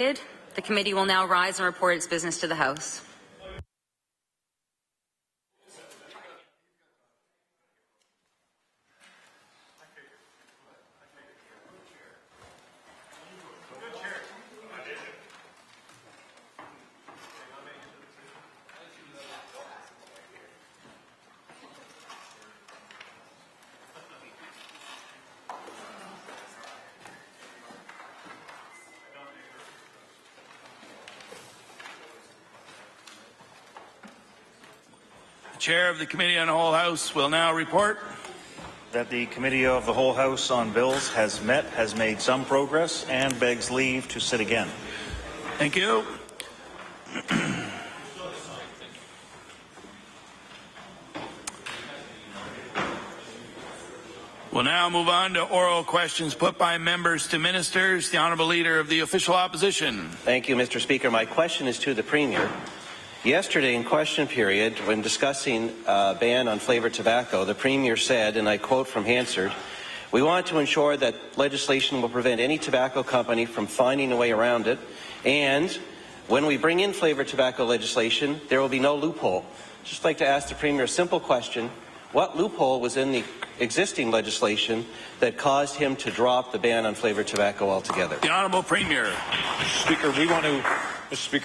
The committee will now rise and report its business to the House. Chair of the Committee on the Whole House will now report that the Committee of the Whole House on Bills has met, has made some progress, and begs leave to sit again. Thank you. We'll now move on to oral questions put by members to ministers. The Honourable Leader of the Official Opposition. Thank you, Mr. Speaker. My question is to the Premier. Yesterday in question period, when discussing a ban on flavoured tobacco, the Premier said, and I quote from Hansard, "We want to ensure that legislation will prevent any tobacco company from finding a way around it, and when we bring in flavoured tobacco legislation, there will be no loophole." Just like to ask the Premier a simple question. What loophole was in the existing legislation that caused him to drop the ban on flavoured tobacco altogether? The Honourable Premier. Mr. Speaker,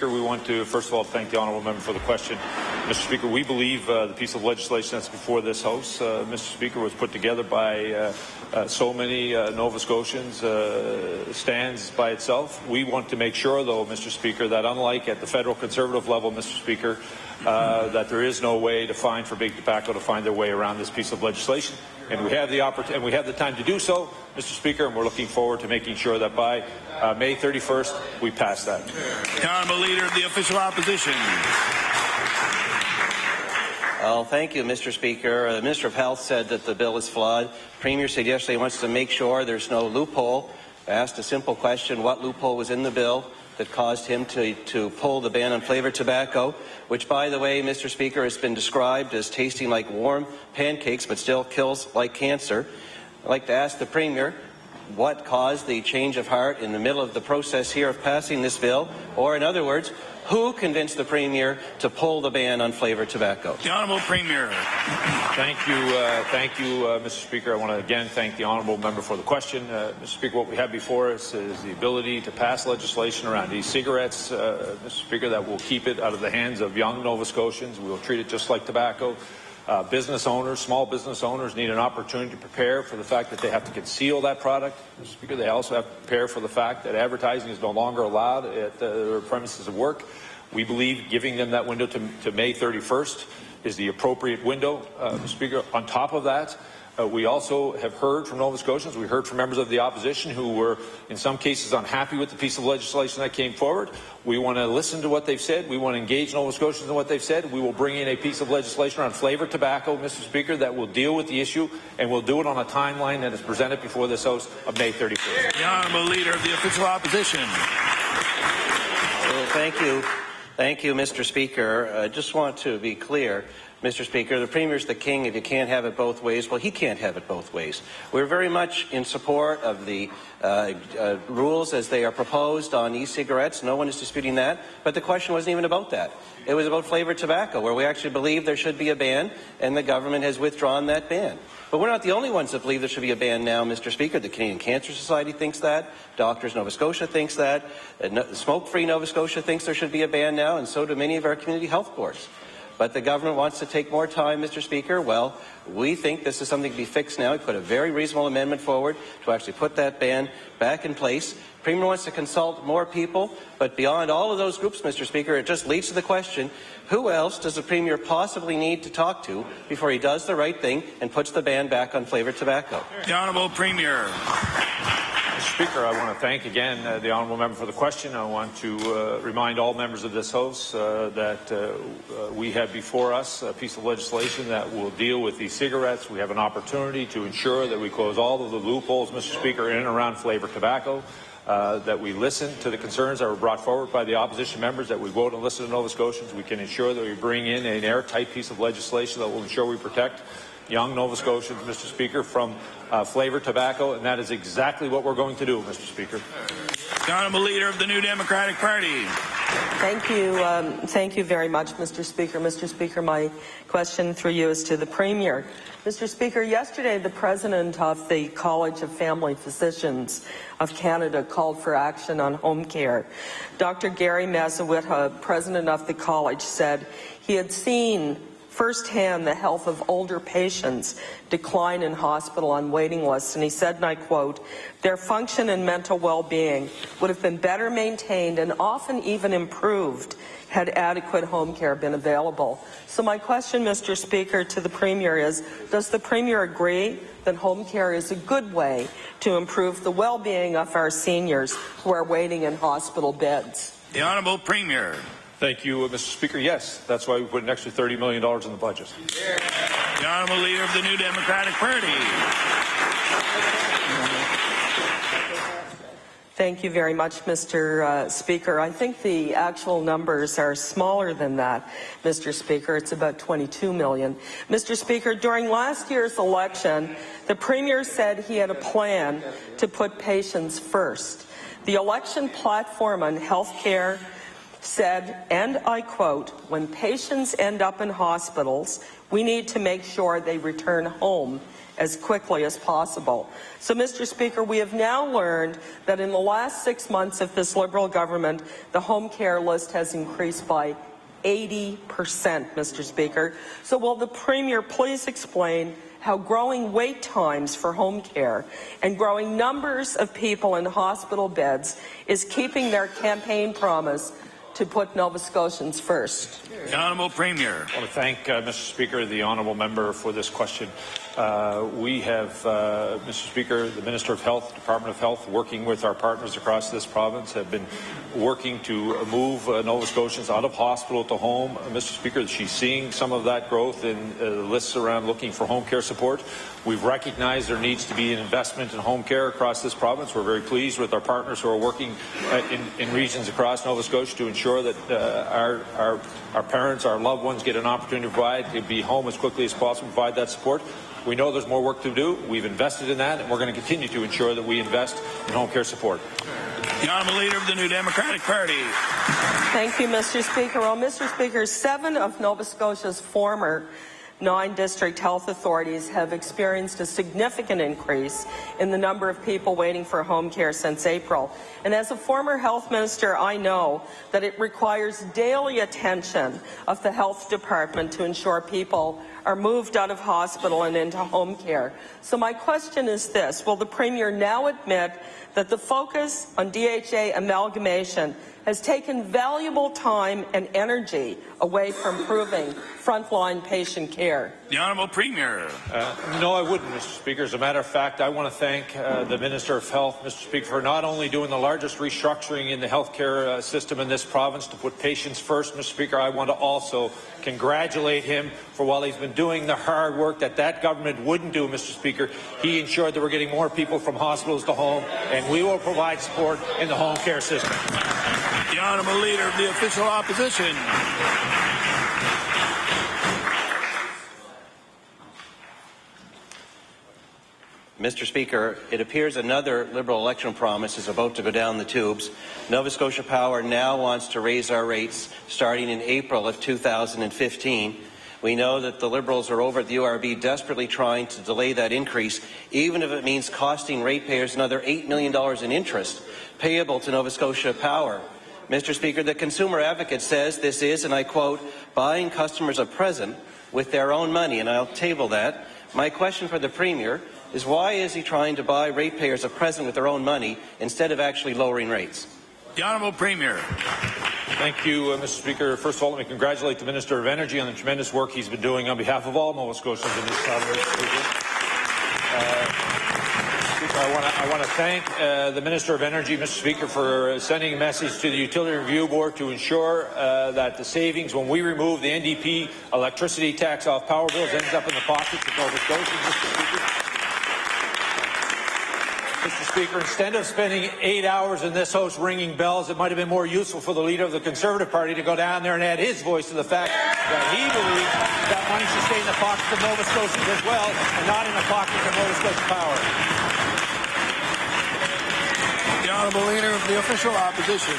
we want to first of all thank the honourable member for the question. Mr. Speaker, we believe the piece of legislation that's before this House, Mr. Speaker, was put together by so many Nova Scotians, stands by itself. We want to make sure, though, Mr. Speaker, that unlike at the federal Conservative level, Mr. Speaker, that there is no way for big tobacco to find their way around this piece of legislation. And we have the opportunity, and we have the time to do so, Mr. Speaker, and we're looking forward to making sure that by May 31st we pass that. The Honourable Leader of the Official Opposition. Well, thank you, Mr. Speaker. The Minister of Health said that the bill is flawed. The Premier said yesterday he wants to make sure there's no loophole. I asked a simple question: what loophole was in the bill that caused him to pull the ban on flavoured tobacco, which, by the way, Mr. Speaker, has been described as tasting like warm pancakes but still kills like cancer. I'd like to ask the Premier what caused the change of heart in the middle of the process here of passing this bill, or in other words, who convinced the Premier to pull the ban on flavoured tobacco? The Honourable Premier. Thank you, Mr. Speaker. I want to again thank the honourable member for the question. Mr. Speaker, what we have before us is the ability to pass legislation around e-cigarettes, Mr. Speaker, that will keep it out of the hands of young Nova Scotians. We will treat it just like tobacco. Business owners, small business owners, need an opportunity to prepare for the fact that they have to conceal that product. Mr. Speaker, they also have to prepare for the fact that advertising is no longer allowed at their premises of work. We believe giving them that window to May 31st is the appropriate window. Mr. Speaker, on top of that, we also have heard from Nova Scotians. We heard from members of the opposition who were, in some cases, unhappy with the piece of legislation that came forward. We want to listen to what they've said. We want to engage Nova Scotians in what they've said. We will bring in a piece of legislation on flavoured tobacco, Mr. Speaker, that will deal with the issue, and we'll do it on a timeline that is presented before this House of May 31st. The Honourable Leader of the Official Opposition. Well, thank you. Thank you, Mr. Speaker. I just want to be clear. Mr. Speaker, the Premier's the king. If you can't have it both ways, well, he can't have it both ways. We're very much in support of the rules as they are proposed on e-cigarettes. No one is disputing that. But the question wasn't even about that. It was about flavoured tobacco, where we actually believe there should be a ban, and the government has withdrawn that ban. But we're not the only ones that believe there should be a ban now, Mr. Speaker. The Canadian Cancer Society thinks that. Doctors Nova Scotia thinks that. Smoke-Free Nova Scotia thinks there should be a ban now, and so do many of our community health boards. But the government wants to take more time, Mr. Speaker. Well, we think this is something to be fixed now. We put a very reasonable amendment forward to actually put that ban back in place. Premier wants to consult more people, but beyond all of those groups, Mr. Speaker, it just leads to the question, who else does the Premier possibly need to talk to before he does the right thing and puts the ban back on flavoured tobacco? The Honourable Premier. Mr. Speaker, I want to thank again the honourable member for the question. I want to remind all members of this House that we have before us a piece of legislation that will deal with e-cigarettes. We have an opportunity to ensure that we close all of the loopholes, Mr. Speaker, in and around flavoured tobacco. That we listen to the concerns that were brought forward by the opposition members, that we vote and listen to Nova Scotians. We can ensure that we bring in an airtight piece of legislation that will ensure we protect young Nova Scotians, Mr. Speaker, from flavoured tobacco, and that is exactly what we're going to do, Mr. Speaker. The Honourable Leader of the New Democratic Party. Thank you very much, Mr. Speaker. Mr. Speaker, my question through you is to the Premier. Mr. Speaker, yesterday the President of the College of Family Physicians of Canada called for action on home care. Dr. Gary Mazawita, President of the College, said he had seen firsthand the health of older patients decline in hospital on waiting lists, and he said, and I quote, "Their function and mental well-being would have been better maintained and often even improved had adequate home care been available." So my question, Mr. Speaker, to the Premier is, does the Premier agree that home care is a good way to improve the well-being of our seniors who are waiting in hospital beds? The Honourable Premier. Thank you, Mr. Speaker. Yes, that's why we put an extra $30 million in the budget. The Honourable Leader of the New Democratic Party. Thank you very much, Mr. Speaker. I think the actual numbers are smaller than that, Mr. Speaker. It's about 22 million. Mr. Speaker, during last year's election, the Premier said he had a plan to put patients first. The election platform on health care said, and I quote, "When patients end up in hospitals, we need to make sure they return home as quickly as possible." So, Mr. Speaker, we have now learned that in the last 6 months of this Liberal government, the home care list has increased by 80%, Mr. Speaker. So will the Premier please explain how growing wait times for home care and growing numbers of people in hospital beds is keeping their campaign promise to put Nova Scotians first? The Honourable Premier. I want to thank Mr. Speaker, the honourable member, for this question. We have, Mr. Speaker, the Minister of Health, Department of Health, working with our partners across this province, have been working to move Nova Scotians out of hospital to home. Mr. Speaker, she's seeing some of that growth in lists around looking for home care support. We've recognized there needs to be an investment in home care across this province. We're very pleased with our partners who are working in regions across Nova Scotia to ensure that our parents, our loved ones, get an opportunity to be home as quickly as possible, provide that support. We know there's more work to do. We've invested in that, and we're going to continue to ensure that we invest in home care support. The Honourable Leader of the New Democratic Party. Thank you, Mr. Speaker. Well, Mr. Speaker, 7 of Nova Scotia's former 9 district health authorities have experienced a significant increase in the number of people waiting for home care since April. And as a former health minister, I know that it requires daily attention of the health department to ensure people are moved out of hospital and into home care. So my question is this: will the Premier now admit that the focus on DHA amalgamation has taken valuable time and energy away from improving frontline patient care? The Honourable Premier. No, I wouldn't, Mr. Speaker. As a matter of fact, I want to thank the Minister of Health, Mr. Speaker, for not only doing the largest restructuring in the healthcare system in this province to put patients first, Mr. Speaker. I want to also congratulate him for, while he's been doing the hard work that government wouldn't do, Mr. Speaker, he ensured that we're getting more people from hospitals to home, and we will provide support in the home care system. The Honourable Leader of the Official Opposition. Mr. Speaker, it appears another Liberal election promise is about to go down the tubes. Nova Scotia Power now wants to raise our rates starting in April of 2015. We know that the Liberals are over at the URB desperately trying to delay that increase, even if it means costing ratepayers another $8 million in interest payable to Nova Scotia Power. Mr. Speaker, the Consumer Advocate says this is, and I quote, buying customers a present with their own money, and I'll table that. My question for the Premier is, why is he trying to buy ratepayers a present with their own money instead of actually lowering rates? The Honourable Premier. Thank you, Mr. Speaker. First of all, let me congratulate the Minister of Energy on the tremendous work he's been doing on behalf of all Nova Scotians in this province. I want to thank the Minister of Energy, Mr. Speaker, for sending a message to the Utility Review Board to ensure that the savings, when we remove the NDP electricity tax off power bills, ends up in the pockets of Nova Scotians, Mr. Speaker, instead of spending 8 hours in this House ringing bells, it might have been more useful for the Leader of the Conservative Party to go down there and add his voice to the fact that he believes that money should stay in the pockets of Nova Scotians as well, and not in the pockets of Nova Scotia Power. The Honourable Leader of the Official Opposition.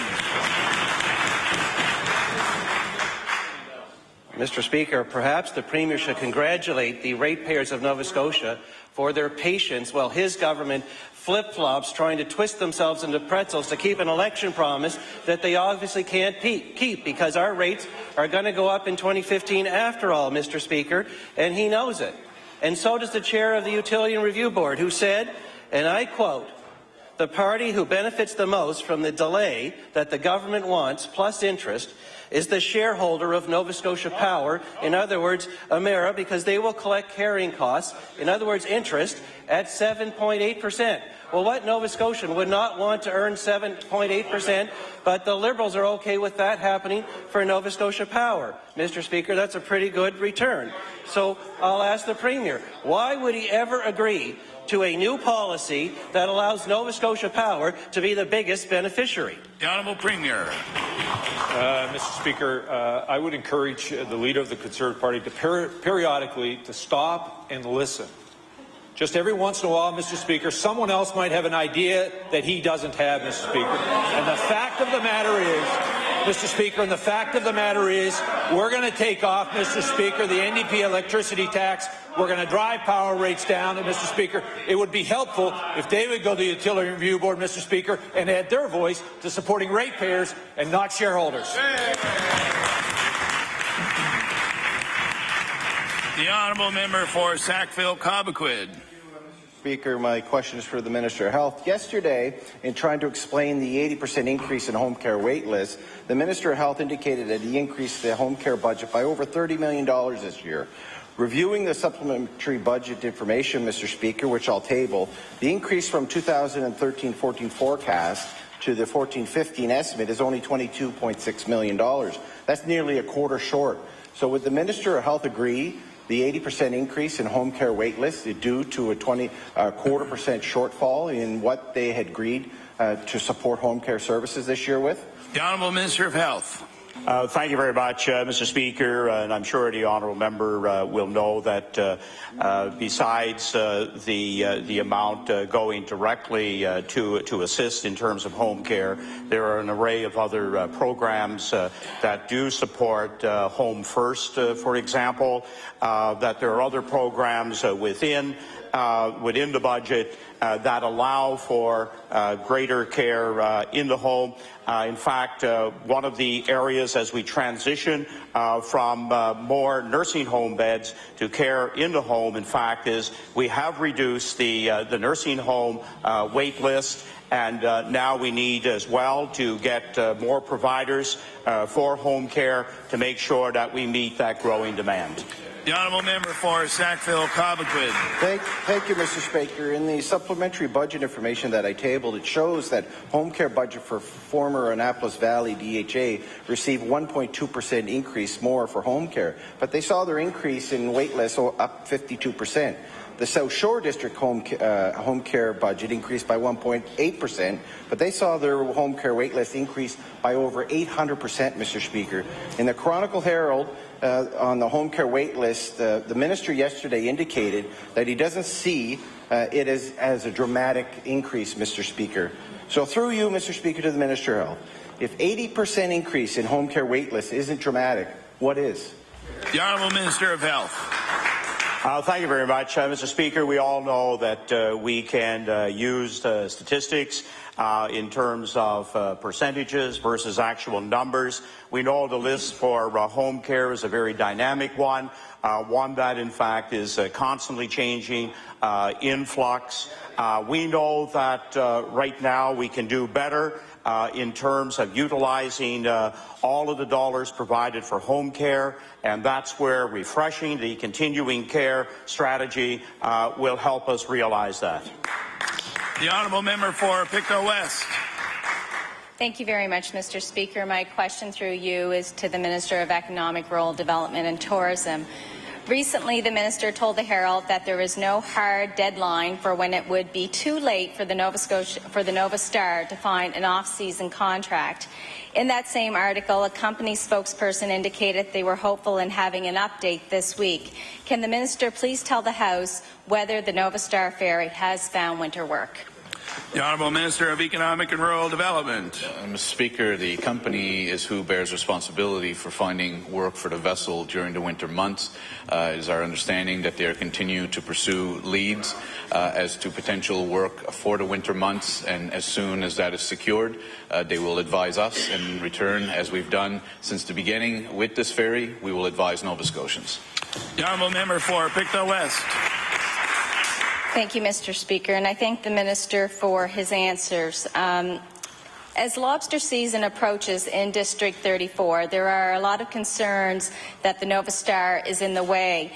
Mr. Speaker, perhaps the Premier should congratulate the ratepayers of Nova Scotia for their patience while his government flip-flops trying to twist themselves into pretzels to keep an election promise that they obviously can't keep because our rates are going to go up in 2015 after all, Mr. Speaker, and he knows it. And so does the chair of the Utility and Review Board, who said, and I quote, "The party who benefits the most from the delay that the government wants, plus interest, is the shareholder of Nova Scotia Power, in other words, Emera, because they will collect carrying costs, in other words, interest, at 7.8%. Well, what Nova Scotian would not want to earn 7.8%, but the Liberals are okay with that happening for Nova Scotia Power. Mr. Speaker, that's a pretty good return. So I'll ask the Premier, why would he ever agree to a new policy that allows Nova Scotia Power to be the biggest beneficiary? The Honourable Premier. Mr. Speaker, I would encourage the Leader of the Conservative Party to periodically to stop and listen. Just every once in a while, Mr. Speaker, someone else might have an idea that he doesn't have, Mr. Speaker. And the fact of the matter is, Mr. Speaker, and the fact of the matter is, we're going to take off, Mr. Speaker, the NDP electricity tax. We're going to drive power rates down. And, Mr. Speaker, it would be helpful if they would go to the Utility Review Board, Mr. Speaker, and add their voice to supporting ratepayers and not shareholders. The Honourable Member for Sackville-Cobequid. Speaker, my question is for the Minister of Health. Yesterday, in trying to explain the 80% increase in home care wait lists, the Minister of Health indicated that he increased the home care budget by over $30 million this year. Reviewing the supplementary budget information, Mr. Speaker, which I'll table, the increase from 2013-14 forecast to the 14-15 estimate is only $22.6 million. That's nearly a quarter short. So would the Minister of Health agree the 80% increase in home care wait lists is due to a quarter% shortfall in what they had agreed to support home care services this year with? The Honourable Minister of Health. Thank you very much, Mr. Speaker, and I'm sure the honourable member will know that besides the amount going directly to assist in terms of home care, there are an array of other programs that do support Home First, for example, that there are other programs within the budget that allow for greater care in the home. In fact, one of the areas as we transition from more nursing home beds to care in the home, in fact, is we have reduced the nursing home wait list, and now we need as well to get more providers for home care to make sure that we meet that growing demand. The Honourable Member for Sackville-Cobequid. Thank you, Mr. Speaker. In the supplementary budget information that I tabled, it shows that home care budget for former Annapolis Valley DHA received 1.2% increase more for home care, but they saw their increase in wait lists up 52%. The South Shore District home care budget increased by 1.8%, but they saw their home care wait list increase by over 800%, Mr. Speaker. In the Chronicle Herald, on the home care wait list, the minister yesterday indicated that he doesn't see it as a dramatic increase, Mr. Speaker. So through you, Mr. Speaker, to the Minister of Health, if 80% increase in home care wait list isn't dramatic, what is? The Honourable Minister of Health. Thank you very much, Mr. Speaker. We all know that we can use statistics in terms of percentages versus actual numbers. We know the list for home care is a very dynamic one, one that in fact is constantly changing, in flux. We know that right now we can do better in terms of utilizing all of the dollars provided for home care, and that's where refreshing the continuing care strategy will help us realize that. The Honourable Member for Pictou West. Thank you very much, Mr. Speaker. My question through you is to the Minister of Economic, Rural Development and Tourism. Recently, the Minister told the Herald that there is no hard deadline for when it would be too late for the Nova Star to find an off-season contract. In that same article, a company spokesperson indicated they were hopeful in having an update this week. Can the Minister please tell the House whether the Nova Star Ferry has found winter work? The Honourable Minister of Economic and Rural Development. Mr. Speaker, the company is who bears responsibility for finding work for the vessel during the winter months. It is our understanding that they continue to pursue leads as to potential work for the winter months, and as soon as that is secured, they will advise us. In return, as we've done since the beginning with this ferry, we will advise Nova Scotians. The Honourable Member for Pictou West. Thank you, Mr. Speaker, and I thank the Minister for his answers. As lobster season approaches in District 34, there are a lot of concerns that the Nova Star is in the way.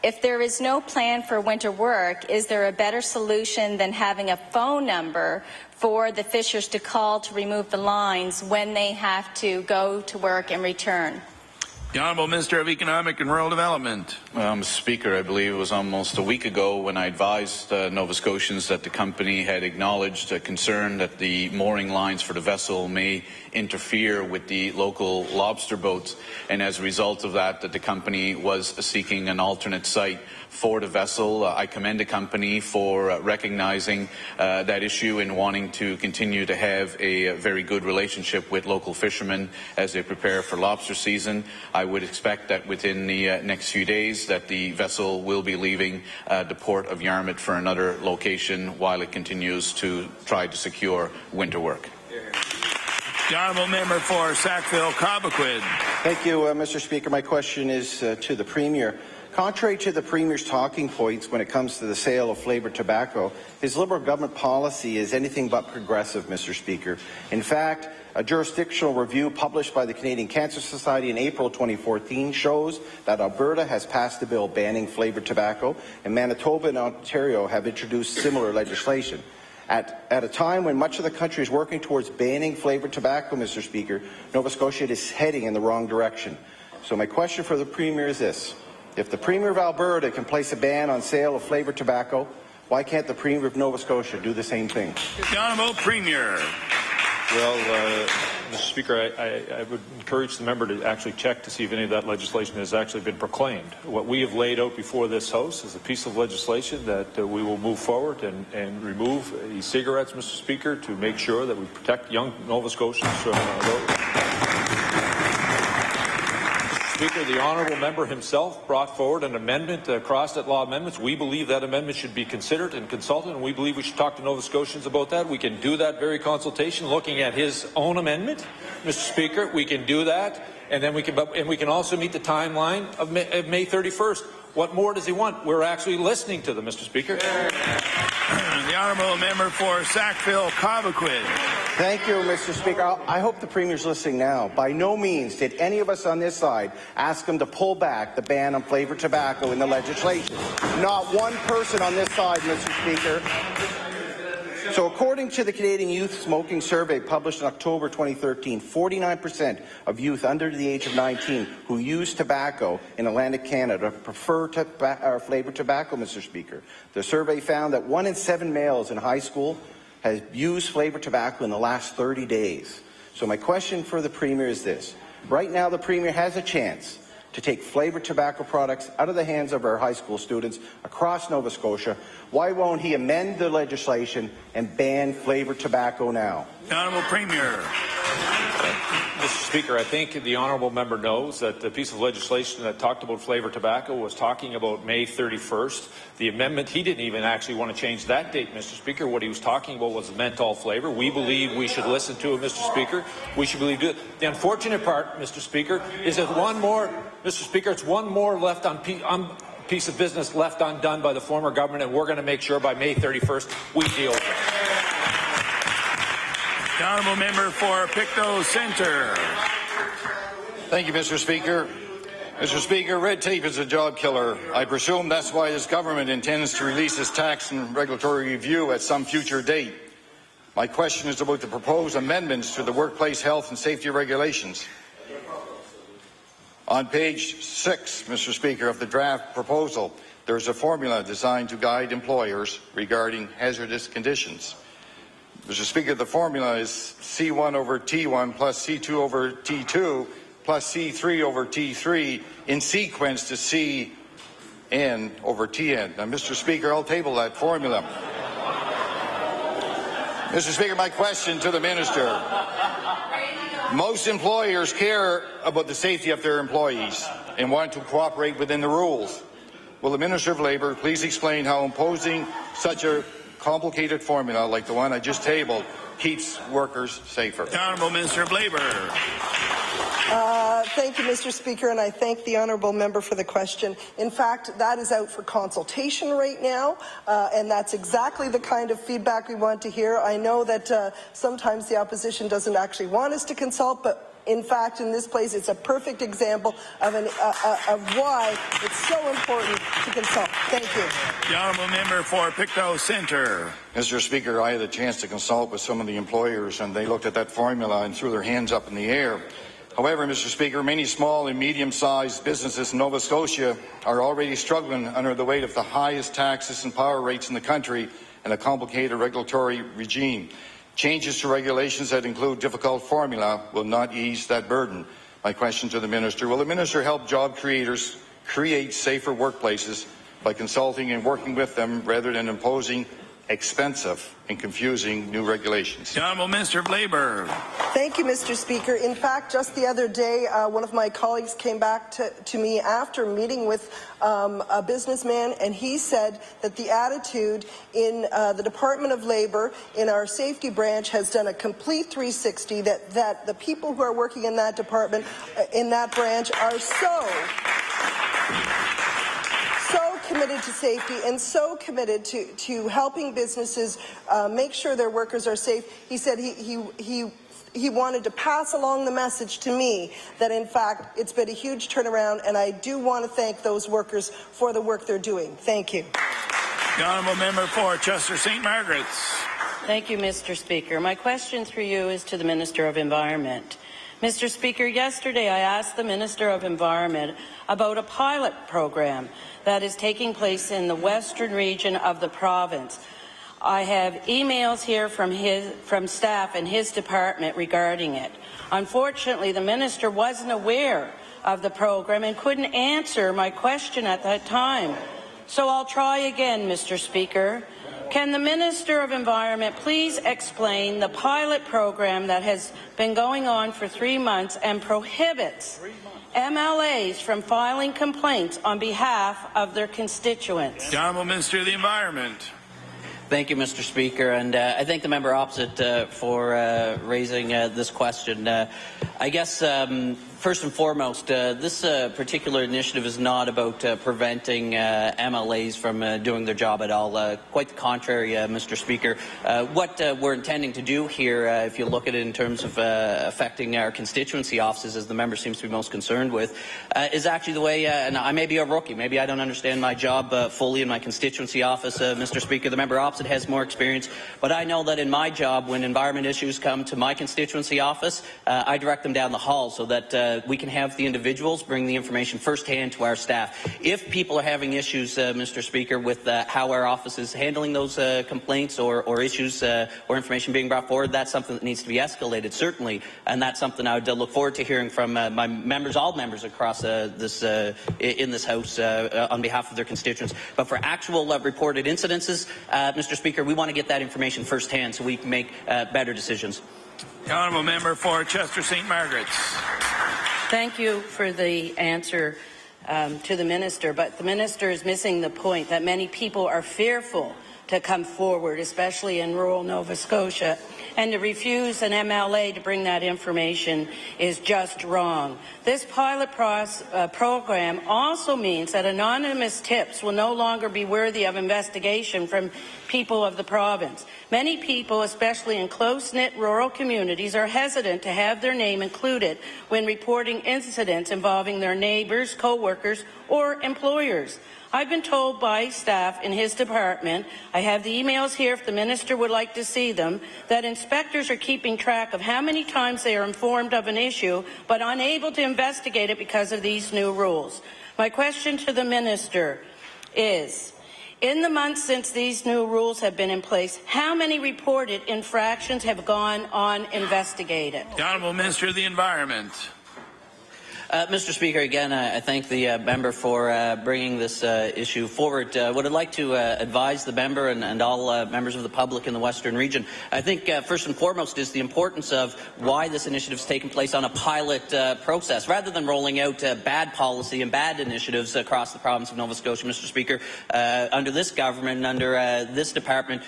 If there is no plan for winter work, is there a better solution than having a phone number for the fishers to call to remove the lines when they have to go to work and return? The Honourable Minister of Economic and Rural Development. Well, Mr. Speaker, I believe it was almost a week ago when I advised Nova Scotians that the company had acknowledged a concern that the mooring lines for the vessel may interfere with the local lobster boats, and as a result of that, the company was seeking an alternate site for the vessel. I commend the company for recognizing that issue and wanting to continue to have a very good relationship with local fishermen as they prepare for lobster season. I would expect that within the next few days that the vessel will be leaving the port of Yarmouth for another location while it continues to try to secure winter work. The Honourable Member for Sackville-Cobequid. Thank you, Mr. Speaker. My question is to the Premier. Contrary to the Premier's talking points when it comes to the sale of flavoured tobacco, his Liberal government policy is anything but progressive, Mr. Speaker. In fact, a jurisdictional review published by the Canadian Cancer Society in April 2014 shows that Alberta has passed a bill banning flavoured tobacco, and Manitoba and Ontario have introduced similar legislation. At a time when much of the country is working towards banning flavoured tobacco, Mr. Speaker, Nova Scotia is heading in the wrong direction. So my question for the Premier is this. If the Premier of Alberta can place a ban on sale of flavoured tobacco, why can't the Premier of Nova Scotia do the same thing? The Honourable Premier. Well, Mr. Speaker, I would encourage the member to actually check to see if any of that legislation has actually been proclaimed. What we have laid out before this House is a piece of legislation that we will move forward and remove e-cigarettes, Mr. Speaker, to make sure that we protect young Nova Scotians from those. Speaker, the honourable member himself brought forward an amendment, cross-state law amendments. We believe that amendment should be considered and consulted, and we believe we should talk to Nova Scotians about that. We can do that very consultation, looking at his own amendment, Mr. Speaker. We can do that, and then we can also meet the timeline of May 31st. What more does he want? We're actually listening to them, Mr. Speaker. The honourable member for Sackville-Cobequid. Thank you, Mr. Speaker. I hope the Premier's listening now. By no means did any of us on this side ask him to pull back the ban on flavoured tobacco in the legislation. Not one person on this side, Mr. Speaker. So according to the Canadian Youth Smoking Survey published in October 2013, 49% of youth under the age of 19 who use tobacco in Atlantic Canada prefer flavoured tobacco, Mr. Speaker. The survey found that 1 in 7 males in high school has used flavoured tobacco in the last 30 days. So my question for the Premier is this. Right now the Premier has a chance to take flavoured tobacco products out of the hands of our high school students across Nova Scotia. Why won't he amend the legislation and ban flavoured tobacco now? The Honourable Premier. Mr. Speaker, I think the honourable member knows that the piece of legislation that talked about flavoured tobacco was talking about May 31st. The amendment, he didn't even actually want to change that date, Mr. Speaker. What he was talking about was menthol flavour. We believe we should listen to him, Mr. Speaker. We should believe it. The unfortunate part, Mr. Speaker, is that one more, Mr. Speaker, it's one more left on piece of business left undone by the former government, and we're going to make sure by May 31st we deal with it. The honourable member for Pictou Centre. Thank you, Mr. Speaker. Mr. Speaker, red tape is a job killer. I presume that's why this government intends to release its tax and regulatory review at some future date. My question is about the proposed amendments to the workplace health and safety regulations. On page 6, Mr. Speaker, of the draft proposal, there is a formula designed to guide employers regarding hazardous conditions. Mr. Speaker, the formula is C1 over T1 plus C2 over T2 plus C3 over T3 in sequence to CN over TN. Now, Mr. Speaker, I'll table that formula. Mr. Speaker, my question to the Minister. Most employers care about the safety of their employees and want to cooperate within the rules. Will the Minister of Labour please explain how imposing such a complicated formula like the one I just tabled keeps workers safer? The Honourable Minister of Labour. Thank you, Mr. Speaker, and I thank the honourable member for the question. In fact, that is out for consultation right now, and that's exactly the kind of feedback we want to hear. I know that sometimes the opposition doesn't actually want us to consult, but in fact, in this place, it's a perfect example of why it's so important to consult. Thank you. The honourable member for Pictou Centre. Mr. Speaker, I had a chance to consult with some of the employers, and they looked at that formula and threw their hands up in the air. However, Mr. Speaker, many small and medium-sized businesses in Nova Scotia are already struggling under the weight of the highest taxes and power rates in the country and a complicated regulatory regime. Changes to regulations that include difficult formula will not ease that burden. My question to the Minister, will the Minister help job creators create safer workplaces by consulting and working with them rather than imposing expensive and confusing new regulations? The Honourable Minister of Labour. Thank you, Mr. Speaker. In fact, just the other day, one of my colleagues came back to me after meeting with a businessman, and he said that the attitude in the Department of Labour, in our safety branch, has done a complete 360, that the people who are working in that department, in that branch, are so committed to safety and so committed to helping businesses make sure their workers are safe. He said he wanted to pass along the message to me that, in fact, it's been a huge turnaround, and I do want to thank those workers for the work they're doing. Thank you. The honourable member for Chester St. Margaret's. Thank you, Mr. Speaker. My question through you is to the Minister of Environment. Mr. Speaker, yesterday I asked the Minister of Environment about a pilot program that is taking place in the western region of the province. I have emails here from staff in his department regarding it. Unfortunately, the Minister wasn't aware of the program and couldn't answer my question at that time. So I'll try again, Mr. Speaker. Can the Minister of Environment please explain the pilot program that has been going on for 3 months and prohibits MLAs from filing complaints on behalf of their constituents? The Honourable Minister of the Environment. Thank you, Mr. Speaker, and I thank the member opposite for raising this question. I guess first and foremost, this particular initiative is not about preventing MLAs from doing their job at all. Quite the contrary, Mr. Speaker. What we're intending to do here, if you look at it in terms of affecting our constituency offices, as the member seems to be most concerned with, is actually the way, and I may be a rookie, maybe I don't understand my job fully in my constituency office, Mr. Speaker. The member opposite has more experience, but I know that in my job, when environment issues come to my constituency office, I direct them down the hall so that we can have the individuals bring the information firsthand to our staff. If people are having issues, Mr. Speaker, with how our office is handling those complaints or issues or information being brought forward, that's something that needs to be escalated, certainly, and that's something I would look forward to hearing from my members, all members across in this House on behalf of their constituents. But for actual reported incidences, Mr. Speaker, we want to get that information firsthand so we can make better decisions. The honourable member for Chester St. Margaret's. Thank you for the answer to the Minister, but the Minister is missing the point that many people are fearful to come forward, especially in rural Nova Scotia, and to refuse an MLA to bring that information is just wrong. This pilot program also means that anonymous tips will no longer be worthy of investigation from people of the province. Many people, especially in close-knit rural communities, are hesitant to have their name included when reporting incidents involving their neighbours, co-workers, or employers. I've been told by staff in his department, I have the emails here if the Minister would like to see them, that inspectors are keeping track of how many times they are informed of an issue but unable to investigate it because of these new rules. My question to the Minister is, in the months since these new rules have been in place, how many reported infractions have gone uninvestigated? The Honourable Minister of the Environment. Mr. Speaker, again, I thank the member for bringing this issue forward. What I'd like to advise the member and all members of the public in the Western region, I think first and foremost is the importance of why this initiative is taking place on a pilot process, rather than rolling out bad policy and bad initiatives across the province of Nova Scotia, Mr. Speaker. Under this government and under this department,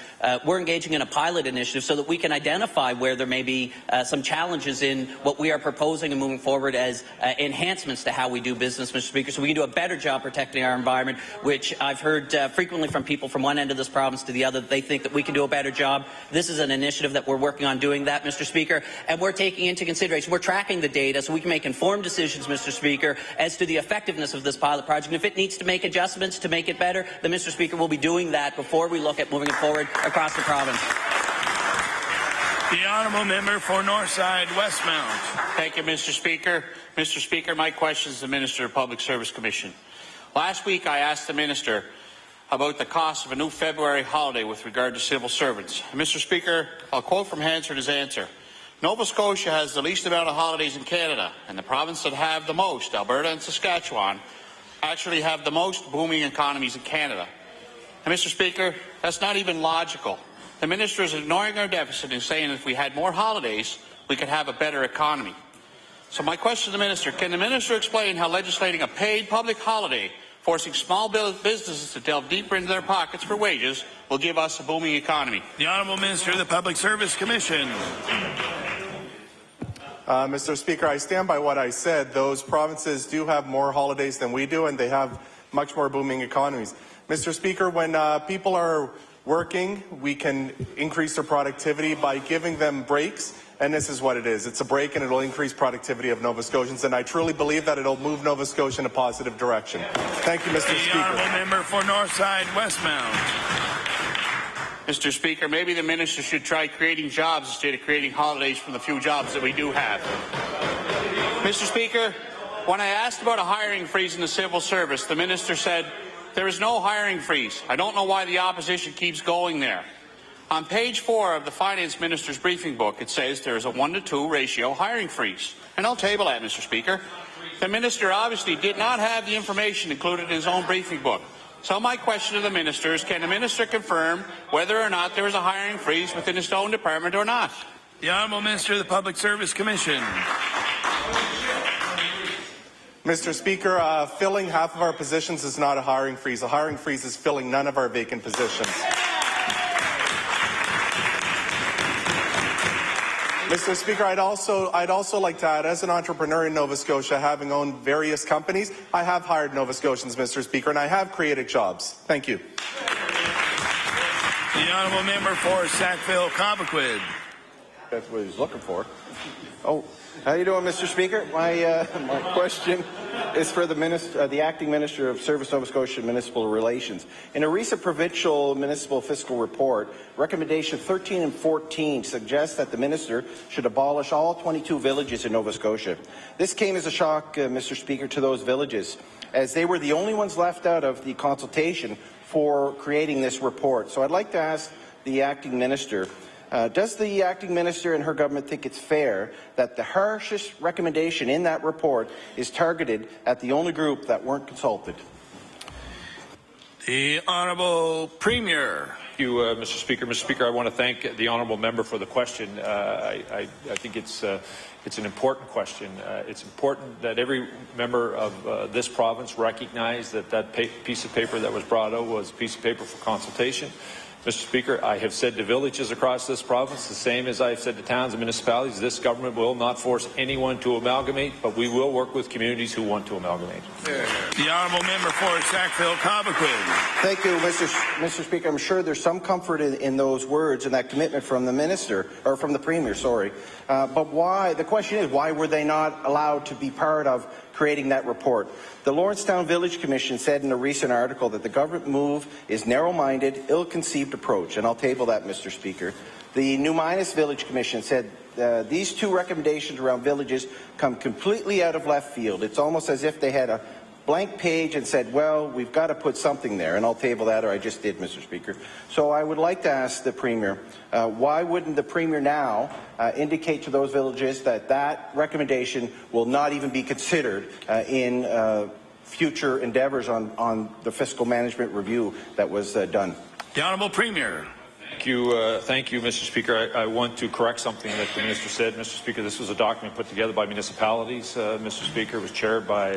we're engaging in a pilot initiative so that we can identify where there may be some challenges in what we are proposing and moving forward as enhancements to how we do business, Mr. Speaker, so we can do a better job protecting our environment, which I've heard frequently from people from one end of this province to the other that they think that we can do a better job. This is an initiative that we're working on doing that, Mr. Speaker, and we're taking into consideration, we're tracking the data so we can make informed decisions, Mr. Speaker, as to the effectiveness of this pilot project. And if it needs to make adjustments to make it better, then, Mr. Speaker, we'll be doing that before we look at moving it forward across the province. The honourable member for Northside Westmount. Thank you, Mr. Speaker. Mr. Speaker, my question is to the Minister of Public Service Commission. Last week I asked the Minister about the cost of a new February holiday with regard to civil servants. And Mr. Speaker, I'll quote from Hansard's answer. Nova Scotia has the least amount of holidays in Canada, and the province that have the most, Alberta and Saskatchewan, actually have the most booming economies in Canada. And Mr. Speaker, that's not even logical. The Minister is ignoring our deficit and saying if we had more holidays, we could have a better economy. So my question to the Minister, can the Minister explain how legislating a paid public holiday, forcing small businesses to delve deeper into their pockets for wages, will give us a booming economy? The Honourable Minister of the Public Service Commission. Mr. Speaker, I stand by what I said. Those provinces do have more holidays than we do, and they have much more booming economies. Mr. Speaker, when people are working, we can increase their productivity by giving them breaks, and this is what it is. It's a break, and it'll increase productivity of Nova Scotians, and I truly believe that it'll move Nova Scotia in a positive direction. Thank you, Mr. Speaker. The honourable member for Northside Westmount. Mr. Speaker, maybe the Minister should try creating jobs instead of creating holidays from the few jobs that we do have. Mr. Speaker, when I asked about a hiring freeze in the civil service, the Minister said, there is no hiring freeze. I don't know why the opposition keeps going there. On page 4 of the Finance Minister's briefing book, it says there is a 1-to-2 ratio hiring freeze. And I'll table that, Mr. Speaker. The Minister obviously did not have the information included in his own briefing book. So my question to the Minister is, can the Minister confirm whether or not there is a hiring freeze within his own department or not? The Honourable Minister of the Public Service Commission. Mr. Speaker, filling half of our positions is not a hiring freeze. A hiring freeze is filling none of our vacant positions. Mr. Speaker, I'd also like to add, as an entrepreneur in Nova Scotia, having owned various companies, I have hired Nova Scotians, Mr. Speaker, and I have created jobs. Thank you. The honourable member for Sackville-Cobequid. That's what he's looking for. Oh, how you doing, Mr. Speaker? My question is for the Acting Minister of Service, Nova Scotia Municipal Relations. In a recent provincial municipal fiscal report, recommendation 13 and 14 suggests that the Minister should abolish all 22 villages in Nova Scotia. This came as a shock, Mr. Speaker, to those villages, as they were the only ones left out of the consultation for creating this report. So I'd like to ask the Acting Minister, does the Acting Minister and her government think it's fair that the harshest recommendation in that report is targeted at the only group that weren't consulted? The Honourable Premier. Thank you, Mr. Speaker. Mr. Speaker, I want to thank the honourable member for the question. I think it's an important question. It's important that every member of this province recognize that piece of paper that was brought out was a piece of paper for consultation. Mr. Speaker, I have said to villages across this province, the same as I have said to towns and municipalities, this government will not force anyone to amalgamate, but we will work with communities who want to amalgamate. The honourable member for Sackville-Cobequid. Thank you, Mr. Speaker. I'm sure there's some comfort in those words and that commitment from the Minister, or from the Premier, sorry. But why? The question is, why were they not allowed to be part of creating that report? The Lawrencetown Village Commission said in a recent article that the government move is narrow-minded, ill-conceived approach, and I'll table that, Mr. Speaker. The New Minas Village Commission said these two recommendations around villages come completely out of left field. It's almost as if they had blank page and said, well, we've got to put something there, and I'll table that, or I just did, Mr. Speaker. So I would like to ask the Premier, why wouldn't the Premier now indicate to those villages that that recommendation will not even be considered in future endeavours on the fiscal management review that was done? The Honourable Premier. Thank you, Mr. Speaker. I want to correct something that the Minister said. Mr. Speaker, this was a document put together by municipalities. Mr. Speaker, it was chaired by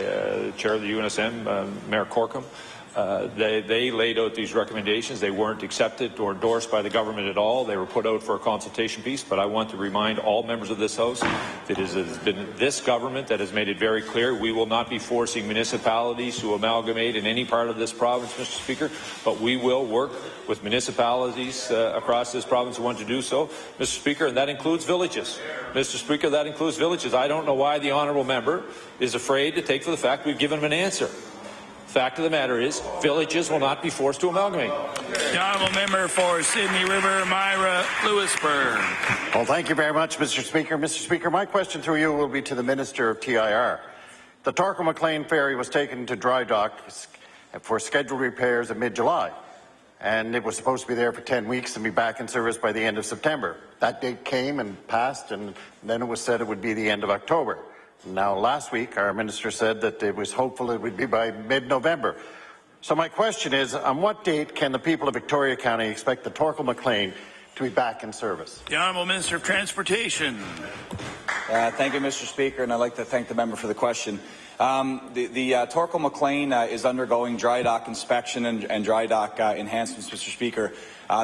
Chair of the UNSM, Mayor Corkum. They laid out these recommendations. They weren't accepted or endorsed by the government at all. They were put out for a consultation piece, but I want to remind all members of this House that it has been this government that has made it very clear we will not be forcing municipalities to amalgamate in any part of this province, Mr. Speaker, but we will work with municipalities across this province who want to do so, Mr. Speaker, and that includes villages. Mr. Speaker, that includes villages. I don't know why the honourable member is afraid to take for the fact we've given him an answer. Fact of the matter is, villages will not be forced to amalgamate. The honourable member for Sydney River, Myra, Lewisburg. Well, thank you very much, Mr. Speaker. Mr. Speaker, my question to you will be to the Minister of TIR. The Torquay-McLean ferry was taken to dry dock for scheduled repairs in mid-July, and it was supposed to be there for 10 weeks and be back in service by the end of September. That date came and passed, and then it was said it would be the end of October. Now, last week, our minister said that it was hopeful it would be by mid-November. So my question is, on what date can the people of Victoria County expect the Torquay-McLean to be back in service? The Honourable Minister of Transportation. Thank you, Mr. Speaker, and I'd like to thank the member for the question. The Torquay-McLean is undergoing dry dock inspection and dry dock enhancements, Mr. Speaker,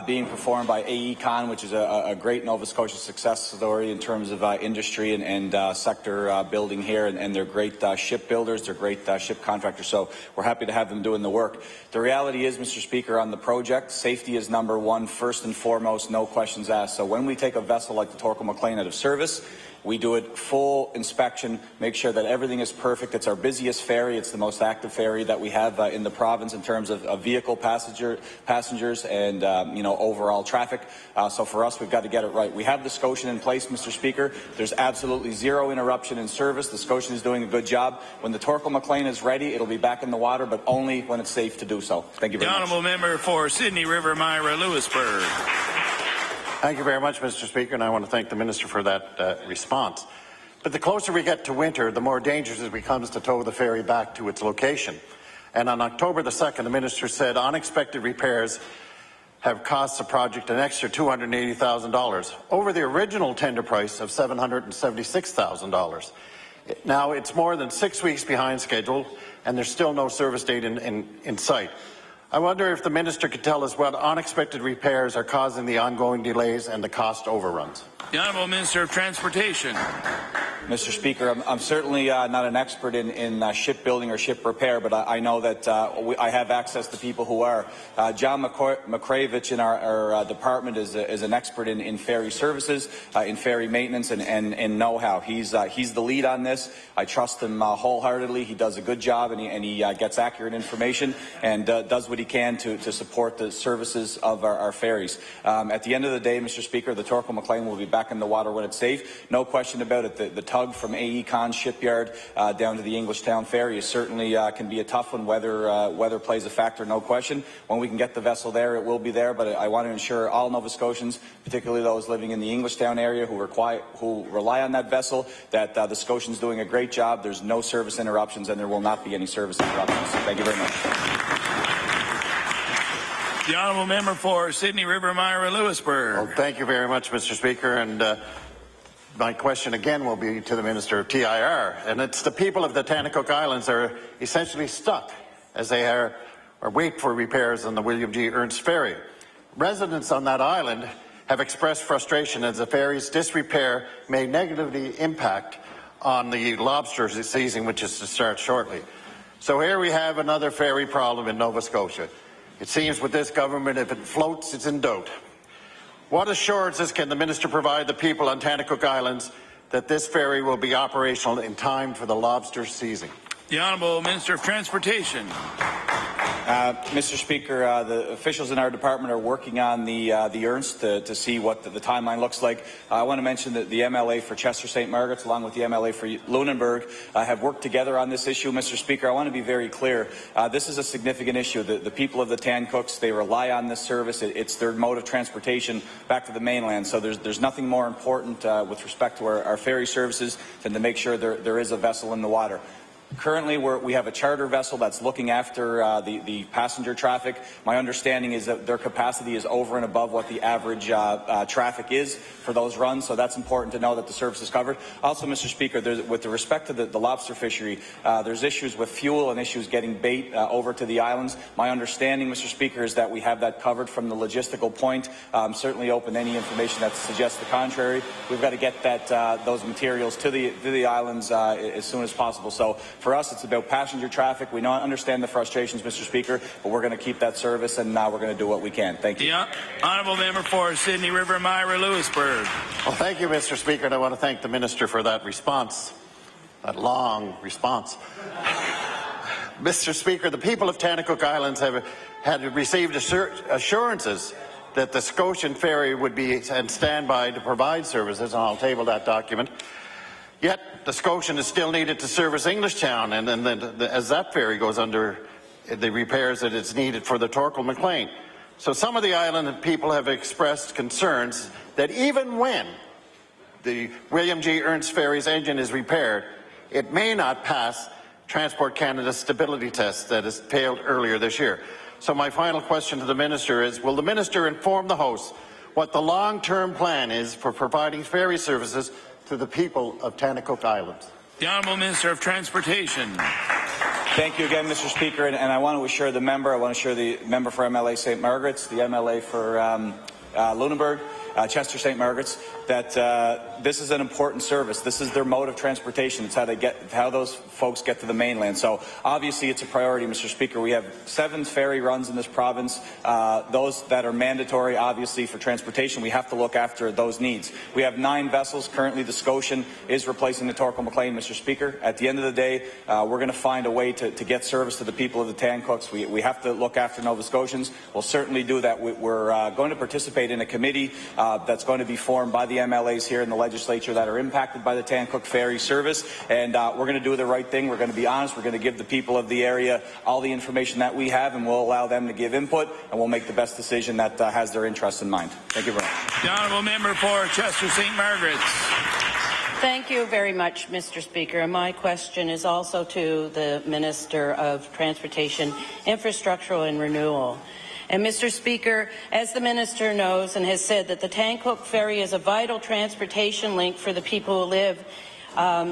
being performed by AECon, which is a great Nova Scotia success story in terms of industry and sector building here, and they're great shipbuilders, they're great ship contractors, so we're happy to have them doing the work. The reality is, Mr. Speaker, on the project, safety is number one, first and foremost, no questions asked. So when we take a vessel like the Torquay-McLean out of service, we do it full inspection, make sure that everything is perfect. It's our busiest ferry. It's the most active ferry that we have in the province in terms of vehicle passengers and overall traffic. So for us, we've got to get it right. We have the Scotian in place, Mr. Speaker. There's absolutely zero interruption in service. The Scotian is doing a good job. When the Torquay-McLean is ready, it'll be back in the water, but only when it's safe to do so. Thank you very much. The Honourable Member for Sydney River, Myra, Lewisburg. Thank you very much, Mr. Speaker, and I want to thank the Minister for that response. But the closer we get to winter, the more dangerous it becomes to tow the ferry back to its location. And on October the 2nd, the Minister said unexpected repairs have cost the project an extra $280,000 over the original tender price of $776,000. Now, it's more than 6 weeks behind schedule, and there's still no service date in sight. I wonder if the Minister could tell us what unexpected repairs are causing the ongoing delays and the cost overruns. The Honourable Minister of Transportation. Mr. Speaker, I'm certainly not an expert in shipbuilding or ship repair, but I know that I have access to people who are. John McCravich in our department is an expert in ferry services, in ferry maintenance and know-how. He's the lead on this. I trust him wholeheartedly. He does a good job, and he gets accurate information and does what he can to support the services of our ferries. At the end of the day, Mr. Speaker, the Torquay-McLean will be back in the water when it's safe. No question about it. The tug from AECon shipyard down to the Englishtown ferry is certainly can be a tough one. Weather plays a factor, no question. When we can get the vessel there, it will be there. But I want to ensure all Nova Scotians, particularly those living in the Englishtown area who rely on that vessel, that the Scotians doing a great job. There's no service interruptions, and there will not be any service interruptions. Thank you very much. The Honourable Member for Sydney River, Myra, Lewisburg. Well, thank you very much, Mr. Speaker. And my question again will be to the Minister of TIR. And it's the people of the Tanana Islands are essentially stuck as they wait for repairs on the William G. Ernst Ferry. Residents on that island have expressed frustration as the ferry's disrepair may negatively impact on the lobster season, which is to start shortly. So here we have another ferry problem in Nova Scotia. It seems with this government, if it floats, it's in doubt. What assurances can the Minister provide the people on Tanana Islands that this ferry will be operational in time for the lobster season? The Honourable Minister of Transportation. Mr. Speaker, the officials in our department are working on the ERNS to see what the timeline looks like. I want to mention that the MLA for Chester St. Margaret's, along with the MLA for Lunenburg, have worked together on this issue. Mr. Speaker, I want to be very clear. This is a significant issue. The people of the Tancooks, they rely on this service. It's their mode of transportation back to the mainland. So there's nothing more important with respect to our ferry services than to make sure there is a vessel in the water. Currently, we have a charter vessel that's looking after the passenger traffic. My understanding is that their capacity is over and above what the average traffic is for those runs, so that's important to know that the service is covered. Also, Mr. Speaker, with respect to the lobster fishery, there's issues with fuel and issues getting bait over to the islands. My understanding, Mr. Speaker, is that we have that covered from the logistical point. Certainly open to any information that suggests the contrary. We've got to get those materials to the islands as soon as possible. So for us, it's about passenger traffic. We understand the frustrations, Mr. Speaker, but we're going to keep that service, and we're going to do what we can. Thank you. The honourable member for Sydney River, Myra, Lewisburg. Well, thank you, Mr. Speaker, and I want to thank the minister for that response, that long response. Mr. Speaker, the people of Tannacook Islands had received assurances that the Scotian ferry would be on standby to provide services, and I'll table that document. Yet, the Scotian is still needed to service Englishtown, and then as that ferry goes under the repairs that it's needed for the Torquay-McLean. So some of the island people have expressed concerns that even when the William G. Ernst ferry's engine is repaired, it may not pass Transport Canada's stability test that has failed earlier this year. So my final question to the minister is, will the minister inform the House what the long-term plan is for providing ferry services to the people of Tannacook Islands? The Honourable Minister of Transportation. Thank you again, Mr. Speaker, and I want to assure the member, I want to assure the member for MLA St. Margaret's, the MLA for Lunenburg, Chester St. Margaret's, that this is an important service. This is their mode of transportation. It's how those folks get to the mainland. So obviously it's a priority, Mr. Speaker. We have 7 ferry runs in this province. Those that are mandatory, obviously, for transportation. We have to look after those needs. We have 9 vessels. Currently, the Scotian is replacing the Torquay-McLean, Mr. Speaker. At the end of the day, we're going to find a way to get service to the people of the Tancooks. We have to look after Nova Scotians. We'll certainly do that. We're going to participate in a committee that's going to be formed by the MLAs here in the legislature that are impacted by the Tancook ferry service, and we're going to do the right thing. We're going to be honest. We're going to give the people of the area all the information that we have, and we'll allow them to give input, and we'll make the best decision that has their interests in mind. Thank you very much. The honourable member for Chester St. Margaret's. Thank you very much, Mr. Speaker. And my question is also to the Minister of Transportation, Infrastructure and Renewal. And Mr. Speaker, as the Minister knows and has said, that the Tancook ferry is a vital transportation link for the people who live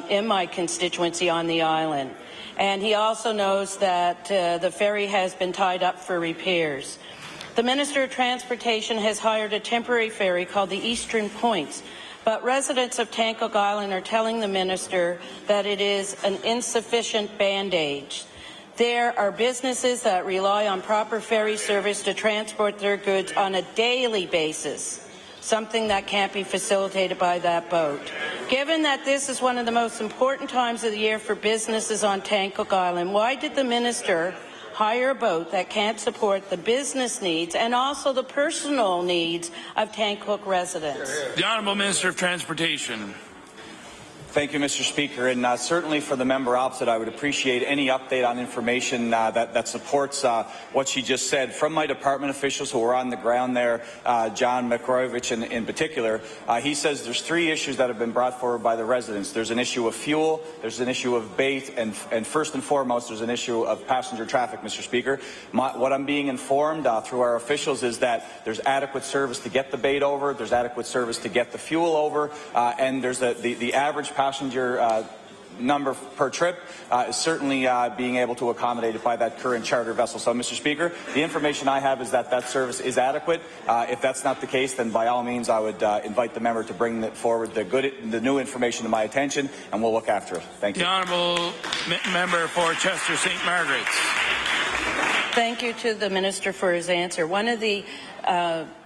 in my constituency on the island. And he also knows that the ferry has been tied up for repairs. The Minister of Transportation has hired a temporary ferry called the Eastern Points, but residents of Tancook Island are telling the Minister that it is an insufficient band-aid. There are businesses that rely on proper ferry service to transport their goods on a daily basis, something that can't be facilitated by that boat. Given that this is one of the most important times of the year for businesses on Tancook Island, why did the minister hire a boat that can't support the business needs and also the personal needs of Tancook residents? The Honourable Minister of Transportation. Thank you, Mr. Speaker. And certainly for the member opposite, I would appreciate any update on information that supports what she just said. From my department officials who are on the ground there, John Mikroevich in particular, he says there's 3 issues that have been brought forward by the residents. There's an issue of fuel, there's an issue of bait, and first and foremost, there's an issue of passenger traffic, Mr. Speaker. What I'm being informed through our officials is that there's adequate service to get the bait over, there's adequate service to get the fuel over, and there's the average passenger number per trip is certainly being able to accommodate it by that current charter vessel. So, Mr. Speaker, the information I have is that service is adequate. If that's not the case, then by all means I would invite the member to bring forward the new information to my attention, and we'll look after it. Thank you. The honourable member for Chester St. Margaret's. Thank you to the Minister for his answer. One of the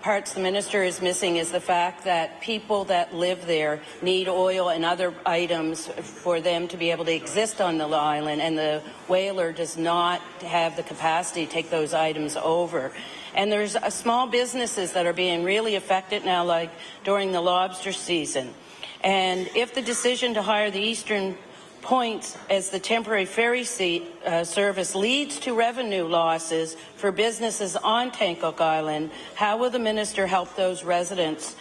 parts the Minister is missing is the fact that people that live there need oil and other items for them to be able to exist on the island, and the whaler does not have the capacity to take those items over. And there's small businesses that are being really affected now, like during the lobster season. And if the decision to hire the Eastern Points as the temporary ferry service leads to revenue losses for businesses on Tancock Island, how will the Minister help those residents,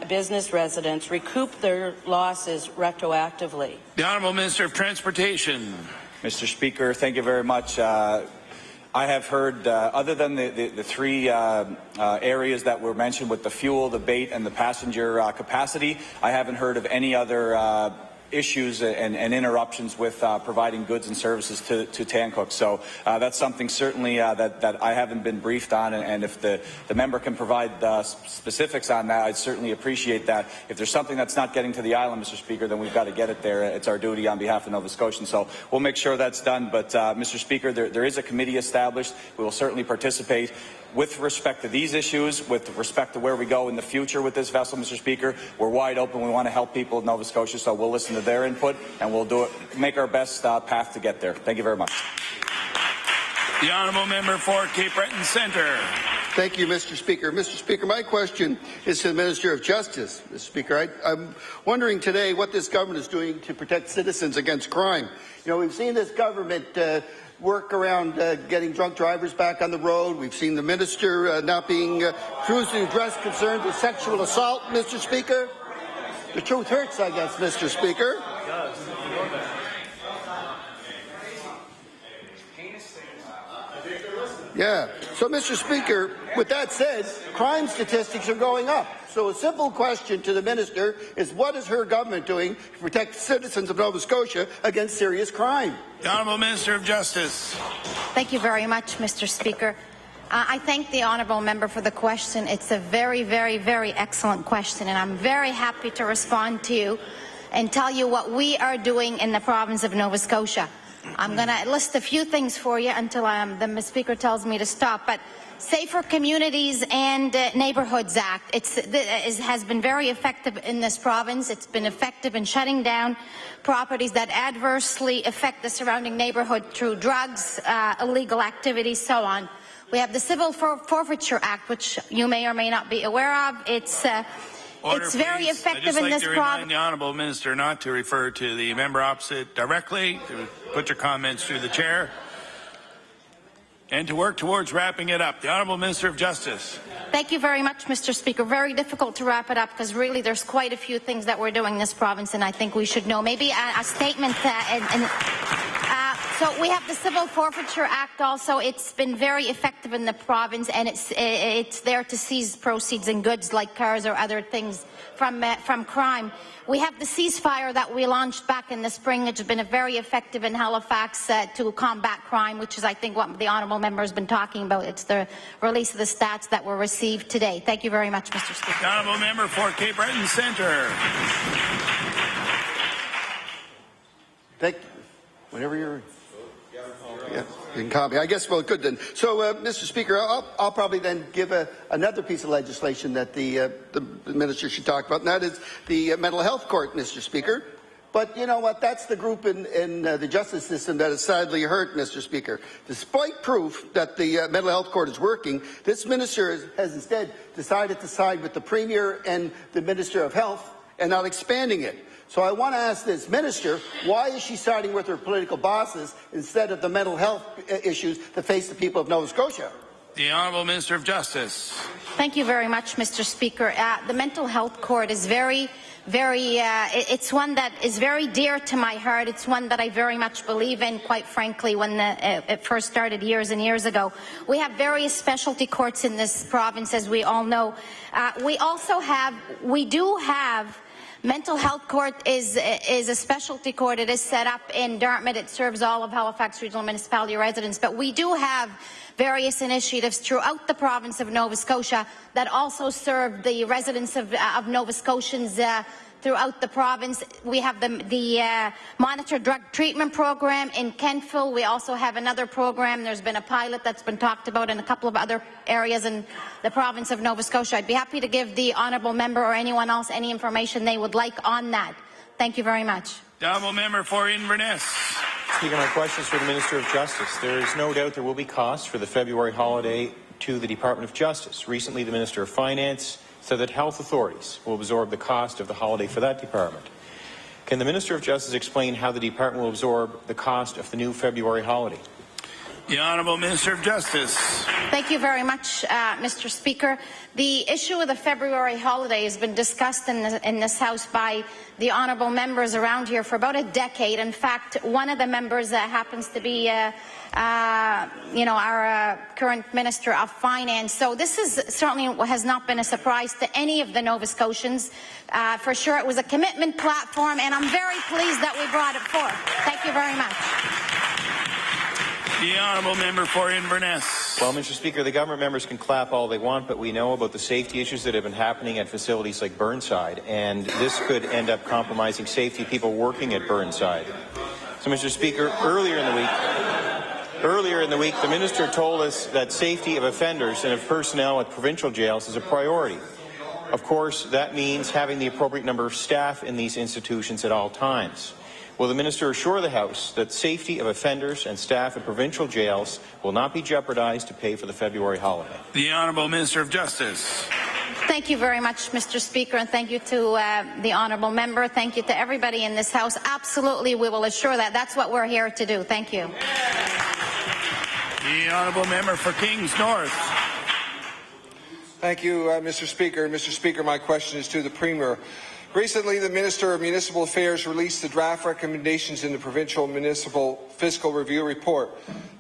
business residents, recoup their losses retroactively? The Honourable Minister of Transportation. Mr. Speaker, thank you very much. I have heard, other than the three areas that were mentioned with the fuel, the bait, and the passenger capacity, I haven't heard of any other issues and interruptions with providing goods and services to Tancock. So that's something certainly that I haven't been briefed on, and if the member can provide specifics on that, I'd certainly appreciate that. If there's something that's not getting to the island, Mr. Speaker, then we've got to get it there. It's our duty on behalf of Nova Scotians. So we'll make sure that's done. But Mr. Speaker, there is a committee established. We will certainly participate. With respect to these issues, with respect to where we go in the future with this vessel, Mr. Speaker, we're wide open. We want to help people of Nova Scotia, so we'll listen to their input and we'll do it, make our best path to get there. Thank you very much. The Honourable Member for Cape Breton Centre. Thank you, Mr. Speaker. Mr. Speaker, my question is to the Minister of Justice. Mr. Speaker, I'm wondering today what this government is doing to protect citizens against crime. You know, we've seen this government work around getting drunk drivers back on the road. We've seen the minister not being refused to address concerns of sexual assault, Mr. Speaker. The truth hurts, I guess, Mr. Speaker. Yeah. So, Mr. Speaker, with that said, crime statistics are going up. So a simple question to the Minister is, what is her government doing to protect citizens of Nova Scotia against serious crime? The Honourable Minister of Justice. Thank you very much, Mr. Speaker. I thank the Honourable Member for the question. It's a very, very, very excellent question, and I'm very happy to respond to you and tell you what we are doing in the province of Nova Scotia. I'm going to list a few things for you until the Speaker tells me to stop. But Safer Communities and Neighbourhoods Act has been very effective in this province. It's been effective in shutting down properties that adversely affect the surrounding neighbourhood through drugs, illegal activities, so on. We have the Civil Forfeiture Act, which you may or may not be aware of. It's very effective in this province. I'd just like to remind the Honourable Minister not to refer to the member opposite directly, to put your comments through the chair, and to work towards wrapping it up. The Honourable Minister of Justice. Thank you very much, Mr. Speaker. Very difficult to wrap it up because really there's quite a few things that we're doing in this province, and I think we should know. Maybe a statement. So we have the Civil Forfeiture Act also. It's been very effective in the province, and it's there to seize proceeds and goods like cars or other things from crime. We have the ceasefire that we launched back in the spring, which has been very effective in Halifax to combat crime, which is, I think, what the Honourable Member has been talking about. It's the release of the stats that were received today. Thank you very much, Mr. Speaker. The Honourable Member for Cape Breton Centre. Thank you. Whenever you're... Yeah, you can copy. I guess, well, good then. So, Mr. Speaker, I'll probably then give another piece of legislation that the Minister should talk about, and that is the Mental Health Court, Mr. Speaker. But you know what? That's the group in the justice system that is sadly hurt, Mr. Speaker. Despite proof that the Mental Health Court is working, this Minister has instead decided to side with the Premier and the Minister of Health and not expanding it. So I want to ask this Minister, why is she siding with her political bosses instead of the mental health issues that face the people of Nova Scotia? The Honourable Minister of Justice. Thank you very much, Mr. Speaker. The Mental Health Court is it's one that is very dear to my heart. It's one that I very much believe in, quite frankly, when it first started years and years ago. We have various specialty courts in this province, as we all know. We do have Mental Health Court is a specialty court. It is set up in Dartmouth. It serves all of Halifax Regional Municipality residents. But we do have various initiatives throughout the province of Nova Scotia that also serve the residents of Nova Scotians throughout the province. We have the Monitor Drug Treatment Program in Kentville. We also have another program. There's been a pilot that's been talked about in a couple of other areas in the province of Nova Scotia. I'd be happy to give the honourable member or anyone else any information they would like on that. Thank you very much. The honourable member for Inverness. Speaker, my question is for the Minister of Justice. There is no doubt there will be costs for the February holiday to the Department of Justice. Recently, the Minister of Finance said that health authorities will absorb the cost of the holiday for that department. Can the Minister of Justice explain how the department will absorb the cost of the new February holiday? The Honourable Minister of Justice. Thank you very much, Mr. Speaker. The issue of the February holiday has been discussed in this House by the honourable members around here for about a decade. In fact, one of the members happens to be our current Minister of Finance. So this is certainly has not been a surprise to any of the Nova Scotians. For sure, it was a commitment platform, and I'm very pleased that we brought it forth. Thank you very much. The honourable member for Inverness. Well, Mr. Speaker, the government members can clap all they want, but we know about the safety issues that have been happening at facilities like Burnside, and this could end up compromising safety of people working at Burnside. So, Mr. Speaker, earlier in the week, the Minister told us that safety of offenders and of personnel at provincial jails is a priority. Of course, that means having the appropriate number of staff in these institutions at all times. Will the Minister assure the House that safety of offenders and staff at provincial jails will not be jeopardized to pay for the February holiday? The Honourable Minister of Justice. Thank you very much, Mr. Speaker, and thank you to the honourable member. Thank you to everybody in this House. Absolutely, we will assure that. That's what we're here to do. Thank you. The honourable member for Kings North. Thank you, Mr. Speaker. Mr. Speaker, my question is to the Premier. Recently, the Minister of Municipal Affairs released the draft recommendations in the Provincial Municipal Fiscal Review Report.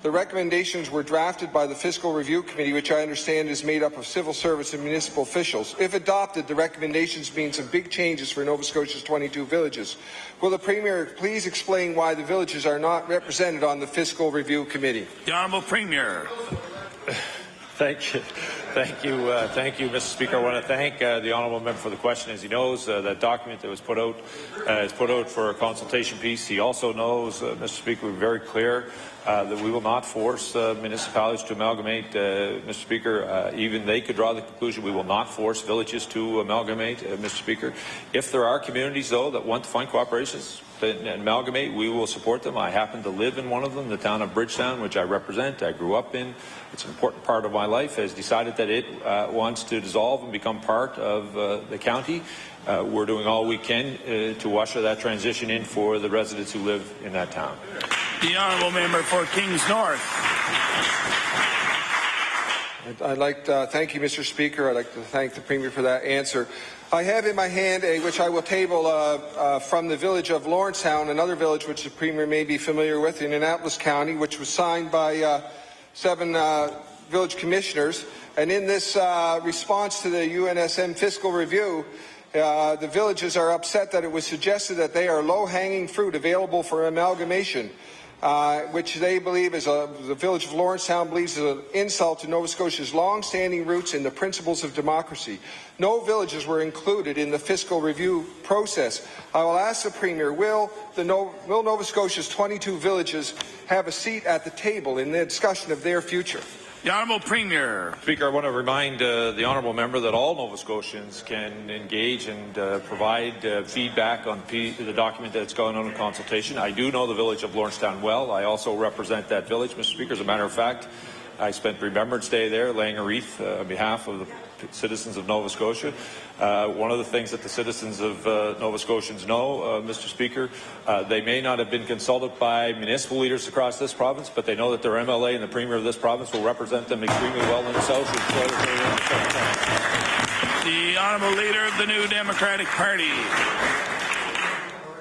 The recommendations were drafted by the Fiscal Review Committee, which I understand is made up of civil service and municipal officials. If adopted, the recommendations mean some big changes for Nova Scotia's 22 villages. Will the Premier please explain why the villages are not represented on the Fiscal Review Committee? The Honourable Premier. Thank you, Mr. Speaker. I want to thank the honourable member for the question. As he knows, that document that was put out is put out for a consultation piece. He also knows, Mr. Speaker, we're very clear that we will not force municipalities to amalgamate. Mr. Speaker, even they could draw the conclusion we will not force villages to amalgamate, Mr. Speaker. If there are communities, though, that want to find cooperations and amalgamate, we will support them. I happen to live in one of them, the town of Bridgetown, which I represent. I grew up in. It's an important part of my life. Has decided that it wants to dissolve and become part of the county. We're doing all we can to usher that transition in for the residents who live in that town. The honourable member for Kings North. Thank you, Mr. Speaker. I'd like to thank the Premier for that answer. I have in my hand which I will table from the village of Lawrencetown, another village which the Premier may be familiar with in Annapolis County, which was signed by 7 village commissioners. And in this response to the UNSM fiscal review, the villages are upset that it was suggested that they are low-hanging fruit available for amalgamation, which they believe the village of Lawrencetown believes is an insult to Nova Scotia's long-standing roots in the principles of democracy. No villages were included in the fiscal review process. I will ask the Premier, will Nova Scotia's 22 villages have a seat at the table in the discussion of their future? The Honourable Premier. Speaker, I want to remind the honourable member that all Nova Scotians can engage and provide feedback on the document that's going on in consultation. I do know the village of Lawrencetown well. I also represent that village, Mr. Speaker. As a matter of fact, I spent Remembrance Day there, laying a wreath on behalf of the citizens of Nova Scotia. One of the things that the citizens of Nova Scotians know, Mr. Speaker, they may not have been consulted by municipal leaders across this province, but they know that their MLA and the Premier of this province will represent them extremely well in the South. The Honourable Leader of the New Democratic Party.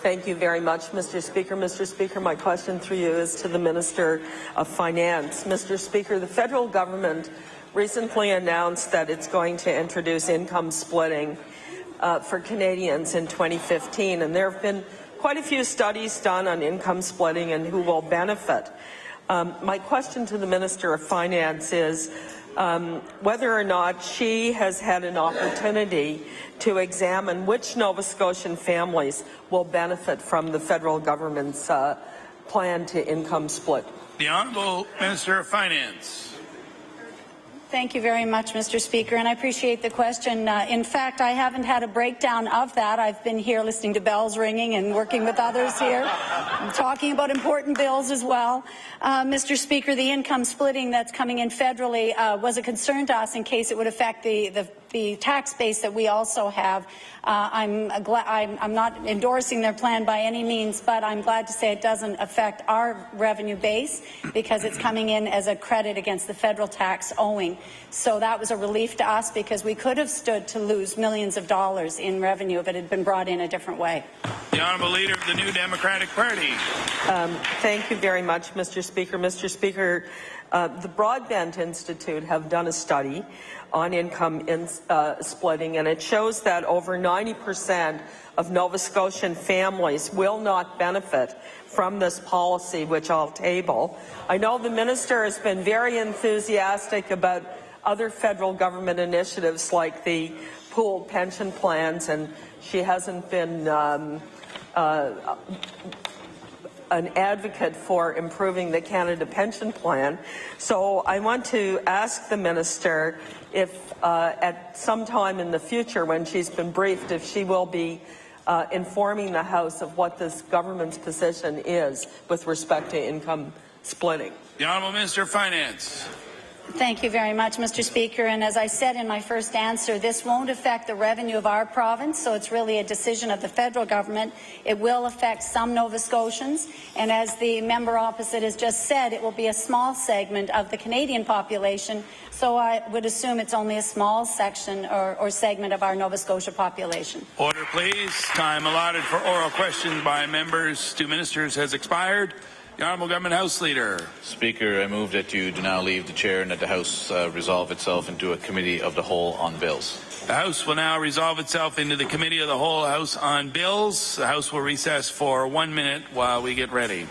Thank you very much, Mr. Speaker. Mr. Speaker, my question through you is to the Minister of Finance. Mr. Speaker, the federal government recently announced that it's going to introduce income splitting for Canadians in 2015, and there have been quite a few studies done on income splitting and who will benefit. My question to the Minister of Finance is, whether or not she has had an opportunity to examine which Nova Scotian families will benefit from the federal government's plan to income split. The Honourable Minister of Finance. Thank you very much, Mr. Speaker, and I appreciate the question. In fact, I haven't had a breakdown of that. I've been here listening to bells ringing and working with others here, talking about important bills as well. Mr. Speaker, the income splitting that's coming in federally was a concern to us in case it would affect the tax base that we also have. I'm not endorsing their plan by any means, but I'm glad to say it doesn't affect our revenue base because it's coming in as a credit against the federal tax owing. So that was a relief to us because we could have stood to lose millions of dollars in revenue if it had been brought in a different way. The Honourable Leader of the New Democratic Party. Thank you very much, Mr. Speaker. Mr. Speaker, the Broadbent Institute have done a study on income splitting, and it shows that over 90% of Nova Scotian families will not benefit from this policy, which I'll table. I know the Minister has been very enthusiastic about other federal government initiatives like the pooled pension plans, and she hasn't been an advocate for improving the Canada Pension Plan. So I want to ask the Minister if at some time in the future when she's been briefed, if she will be informing the House of what this government's position is with respect to income splitting. The Honourable Minister of Finance. Thank you very much, Mr. Speaker. And as I said in my first answer, this won't affect the revenue of our province, so it's really a decision of the federal government. It will affect some Nova Scotians, and as the member opposite has just said, it will be a small segment of the Canadian population, so I would assume it's only a small section or segment of our Nova Scotia population. Order, please. Time allotted for oral questions by members to ministers has expired. The Honourable Government House Leader. Speaker, I move that you do now leave the chair and that the House resolve itself into a committee of the whole on bills. The House will now resolve itself into the committee of the whole House on bills. The House will recess for 1 minute while we get ready.